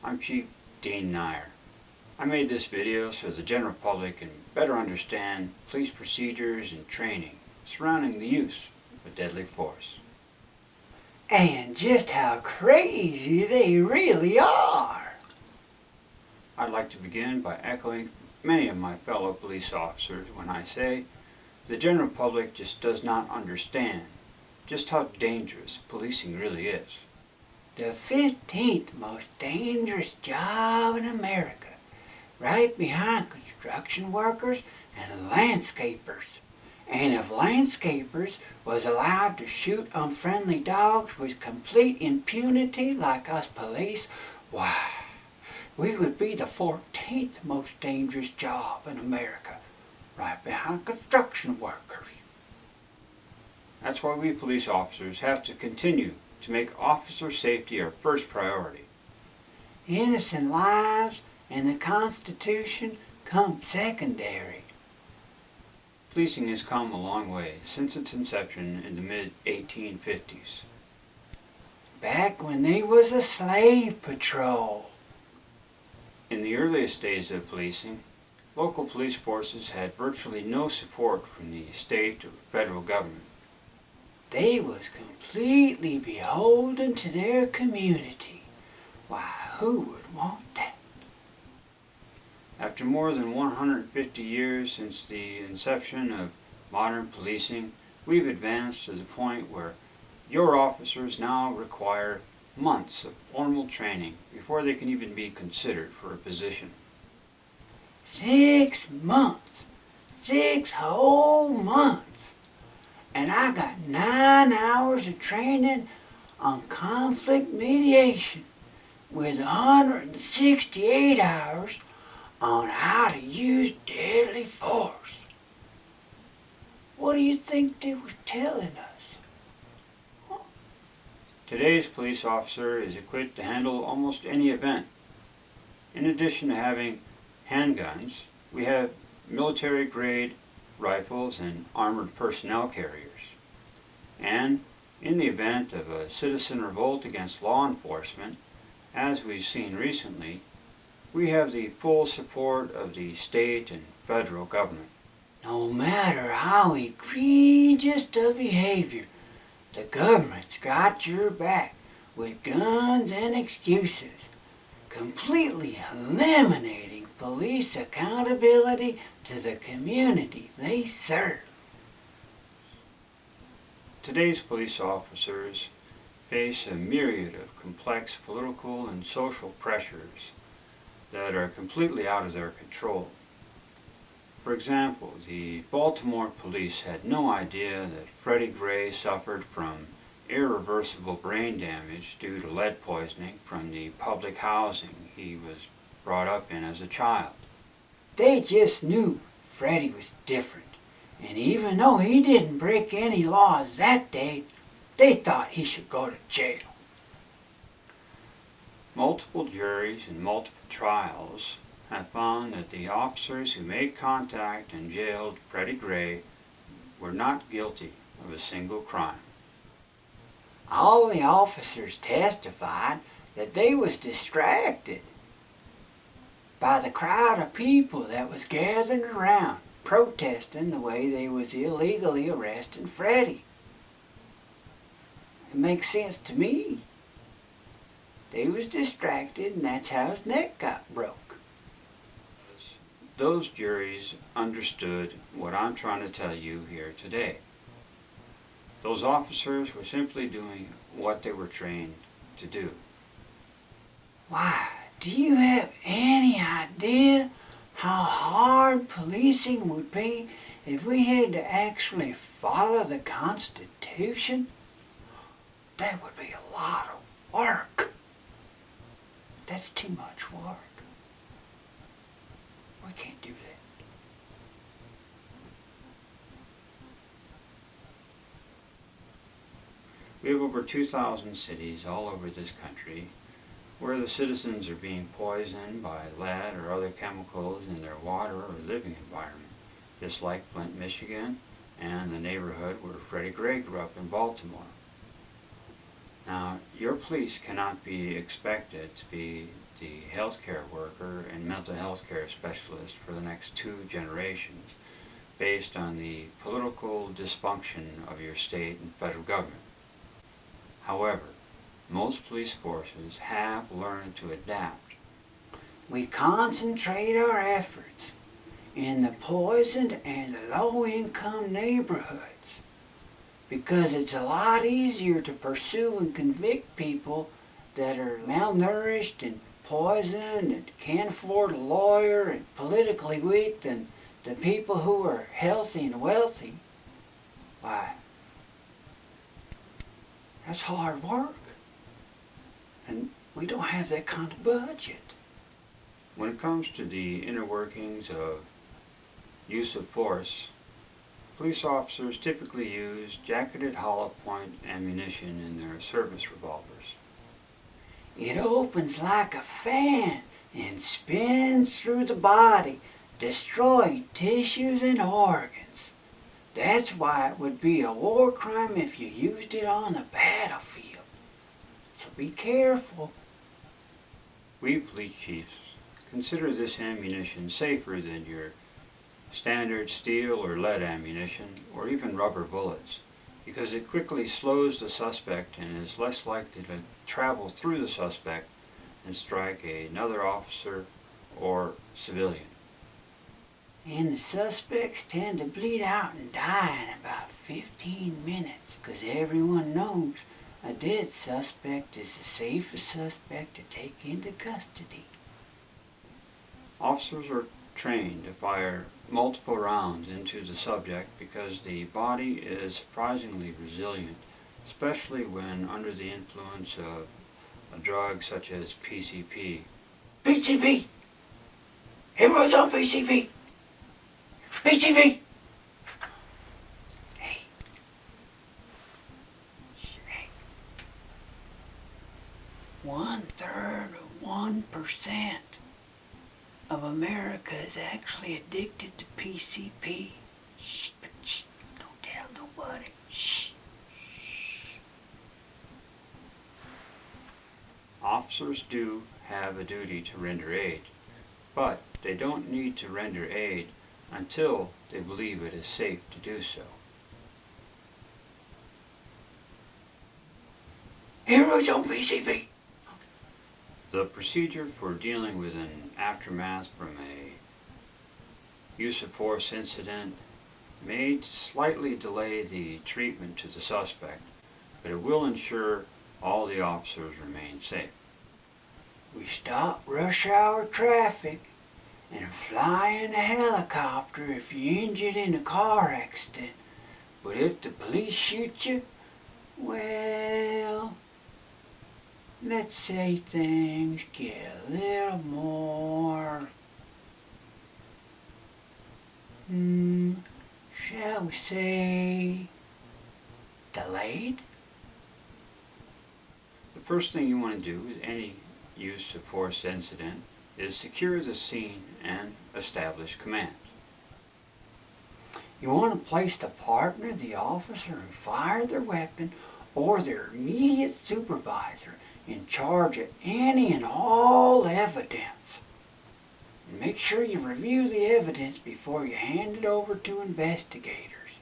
I'm Chief Dean Nier. I made this video so the general public can better understand police procedures and training surrounding the use of deadly force. And just how crazy they really are. I'd like to begin by echoing many of my fellow police officers when I say the general public just does not understand just how dangerous policing really is. The 15th most dangerous job in America, right behind construction workers and landscapers. And if landscapers was allowed to shoot unfriendly dogs with complete impunity like us police, why, we would be the 14th most dangerous job in America, right behind construction workers. That's why we police officers have to continue to make officer safety our first priority. Innocent lives and the Constitution come secondary. Policing has come a long way since its inception in the mid-1850s. Back when they was a slave patrol. In the earliest days of policing, local police forces had virtually no support from the state or federal government. They was completely beholden to their community. Why, who would want that? After more than 150 years since the inception of modern policing, we've advanced to the point where your officers now require months of formal training before they can even be considered for a position. 6 months. 6 whole months. And I got 9 hours of training on conflict mediation with 168 hours on how to use deadly force. What do you think they were telling us? Today's police officer is equipped to handle almost any event. In addition to having handguns, we have military-grade rifles and armored personnel carriers. And in the event of a citizen revolt against law enforcement, as we've seen recently, we have the full support of the state and federal government. No matter how egregious the behavior, the government's got your back with guns and excuses, completely eliminating police accountability to the community they serve. Today's police officers face a myriad of complex political and social pressures that are completely out of their control. For example, the Baltimore police had no idea that Freddie Gray suffered from irreversible brain damage due to lead poisoning from the public housing he was brought up in as a child. They just knew Freddie was different, and even though he didn't break any laws that day, they thought he should go to jail. Multiple juries and multiple trials have found that the officers who made contact and jailed Freddie Gray were not guilty of a single crime. All the officers testified that they was distracted by the crowd of people that was gathering around protesting the way they was illegally arresting Freddie. It makes sense to me. They was distracted, and that's how his neck got broke. Those juries understood what I'm trying to tell you here today. Those officers were simply doing what they were trained to do. Why, do you have any idea how hard policing would be if we had to actually follow the Constitution? That would be a lot of work. That's too much work. We can't do that. We have over 2,000 cities all over this country where the citizens are being poisoned by lead or other chemicals in their water or living environment, just like Flint, Michigan, and the neighborhood where Freddie Gray grew up in Baltimore. Now, your police cannot be expected to be the healthcare worker and mental health care specialist for the next 2 generations based on the political dysfunction of your state and federal government. However, most police forces have learned to adapt. We concentrate our efforts in the poisoned and low-income neighborhoods because it's a lot easier to pursue and convict people that are malnourished and poisoned and can't afford a lawyer and politically weak than the people who are healthy and wealthy. Why, that's hard work. And we don't have that kind of budget. When it comes to the inner workings of use of force, police officers typically use jacketed hollow point ammunition in their service revolvers. It opens like a fan and spins through the body, destroying tissues and organs. That's why it would be a war crime if you used it on the battlefield. So be careful. We police chiefs consider this ammunition safer than your standard steel or lead ammunition or even rubber bullets because it quickly slows the suspect and is less likely to travel through the suspect and strike another officer or civilian. And the suspects tend to bleed out and die in about 15 minutes because everyone knows a dead suspect is the safest suspect to take into custody. Officers are trained to fire multiple rounds into the subject because the body is surprisingly resilient, especially when under the influence of a drug such as PCP. PCP! Everyone's on PCP! PCP! Hey. Hey. 1/3 of 1% of America is actually addicted to PCP. Shh, but shh, don't tell nobody. Shh. Officers do have a duty to render aid, but they don't need to render aid until they believe it is safe to do so. Everyone's on PCP. The procedure for dealing with an aftermath from a use of force incident may slightly delay the treatment to the suspect, but it will ensure all the officers remain safe. We stop rush hour traffic and fly in a helicopter if you're injured in a car accident. But if the police shoot you, well, let's say things get a little more, shall we say, delayed? The first thing you want to do with any use of force incident is secure the scene and establish command. You want to place the partner, the officer who fired their weapon, or their immediate supervisor in charge of any and all evidence. And make sure you review the evidence before you hand it over to investigators.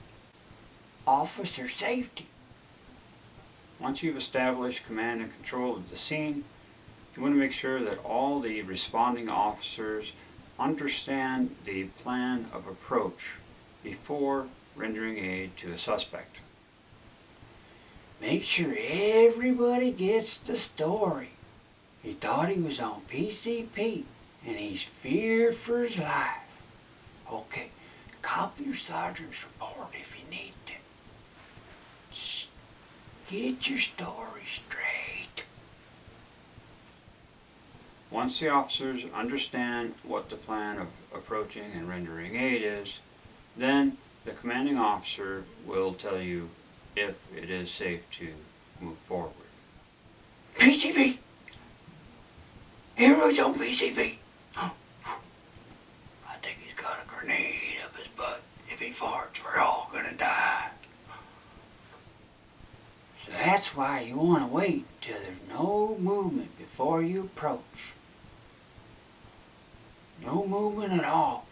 Officer safety. Once you've established command and control of the scene, you want to make sure that all the responding officers understand the plan of approach before rendering aid to a suspect. Make sure everybody gets the story. He thought he was on PCP and he's feared for his life. Okay, copy your sergeant's report if you need to. Shh. Get your story straight. Once the officers understand what the plan of approaching and rendering aid is, then the commanding officer will tell you if it is safe to move forward. PCP! Everyone's on PCP! Oh, I think he's got a grenade up his butt. If he farts, we're all gonna die. So, that's why you want to wait till there's no movement before you approach. No movement at all.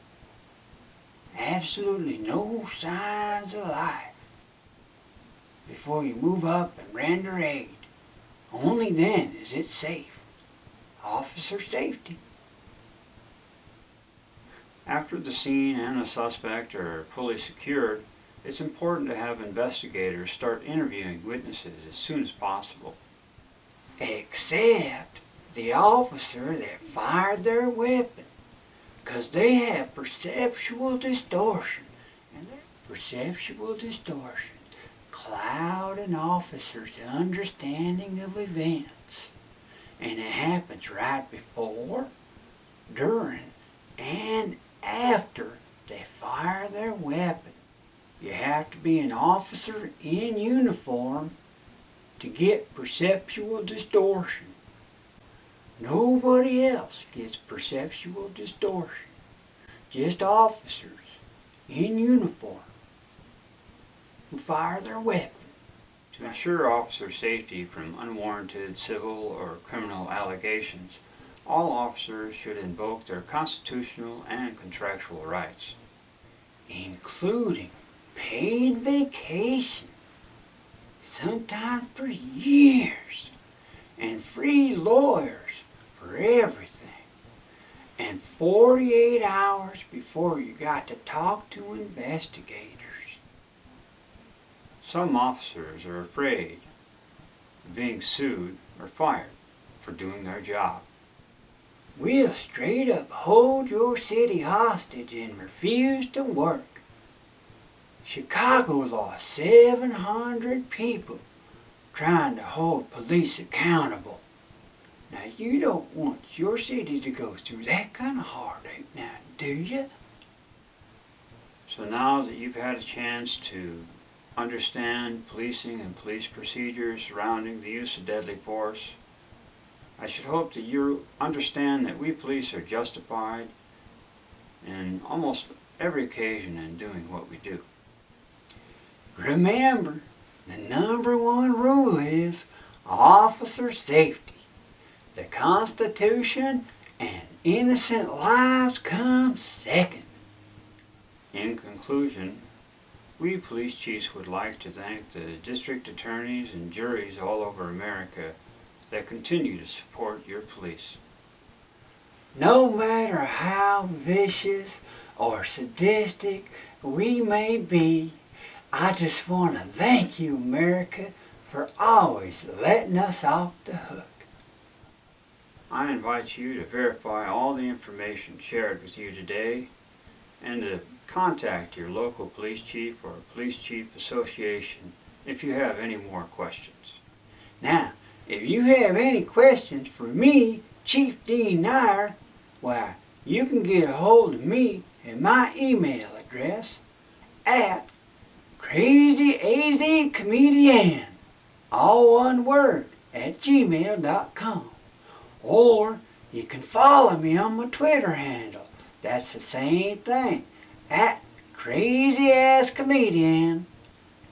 Absolutely no signs of life before you move up and render aid. Only then is it safe. Officer safety. After the scene and the suspect are fully secured, it's important to have investigators start interviewing witnesses as soon as possible. Except the officer that fired their weapon, because they have perceptual distortion, and that perceptual distortion cloud an officer's understanding of events, and it happens right before, during, and after they fire their weapon. You have to be an officer in uniform to get perceptual distortion. Nobody else gets perceptual distortion. Just officers in uniform who fire their weapon. To ensure officer safety from unwarranted civil or criminal allegations, all officers should invoke their constitutional and contractual rights, including paid vacation, sometimes for years, and free lawyers for everything, and 48 hours before you got to talk to investigators. Some officers are afraid of being sued or fired for doing their job. We'll straight up hold your city hostage and refuse to work. Chicago lost 700 people trying to hold police accountable. Now you don't want your city to go through that kind of heartache now, do you? So now that you've had a chance to understand policing and police procedures surrounding the use of deadly force, I should hope that you understand that we police are justified in almost every occasion in doing what we do. Remember, the #1 rule is officer safety. The Constitution and innocent lives come second. In conclusion, we police chiefs would like to thank the district attorneys and juries all over America that continue to support your police. No matter how vicious or sadistic we may be, I just want to thank you, America, for always letting us off the hook. I invite you to verify all the information shared with you today and to contact your local police chief or police chief association if you have any more questions. Now, if you have any questions for me, Chief Dean Nier, why, you can get a hold of me at my email address at crazyazcomedian, all one word, @gmail.com. Or you can follow me on my Twitter handle. That's the same thing, at crazyazcomedian,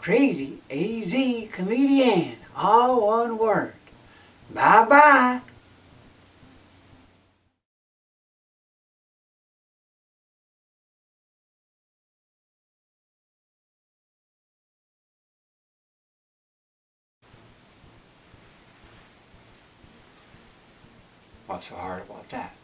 crazyazcomedian, all one word. Bye-bye. What's so hard about that?